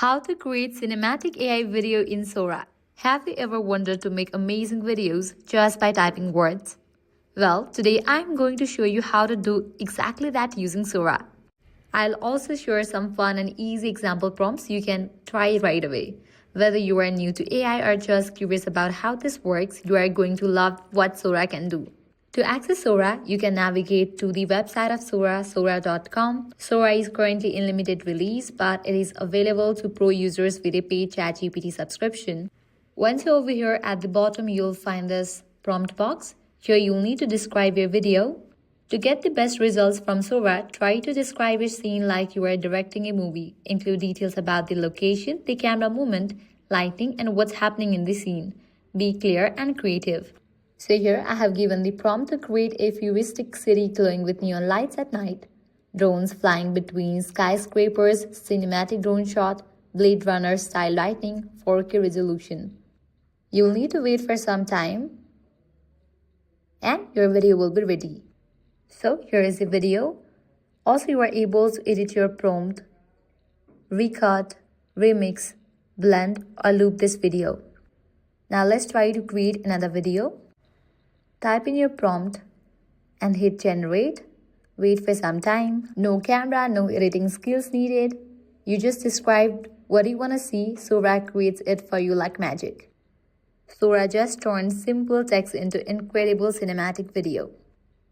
How to create cinematic AI video in Sora. Have you ever wanted to make amazing videos just by typing words? Well, today I'm going to show you how to do exactly that using Sora. I'll also share some fun and easy example prompts you can try right away. Whether you are new to AI or just curious about how this works, you are going to love what Sora can do. To access Sora, you can navigate to the website of Sora, sora.com. Sora is currently in limited release, but it is available to pro users with a paid ChatGPT subscription. Once you're over here at the bottom, you'll find this prompt box. Here you'll need to describe your video. To get the best results from Sora, try to describe a scene like you are directing a movie. Include details about the location, the camera movement, lighting, and what's happening in the scene. Be clear and creative. So here I have given the prompt to create a futuristic city glowing with neon lights at night. Drones flying between skyscrapers, cinematic drone shot, Blade Runner style lighting, 4K resolution. You'll need to wait for some time and your video will be ready. So here is the video. Also you are able to edit your prompt, recut, remix, blend or loop this video. Now let's try to create another video. Type in your prompt and hit generate. Wait for some time. No camera, no editing skills needed. You just described what you want to see. Sora creates it for you like magic. Sora just turns simple text into incredible cinematic video.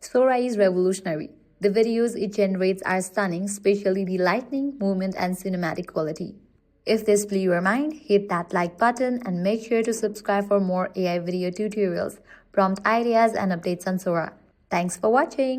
Sora is revolutionary. The videos it generates are stunning, especially the lightning, movement, and cinematic quality. If this blew your mind, hit that like button and make sure to subscribe for more AI video tutorials, prompt ideas, and updates on Sora. Thanks for watching.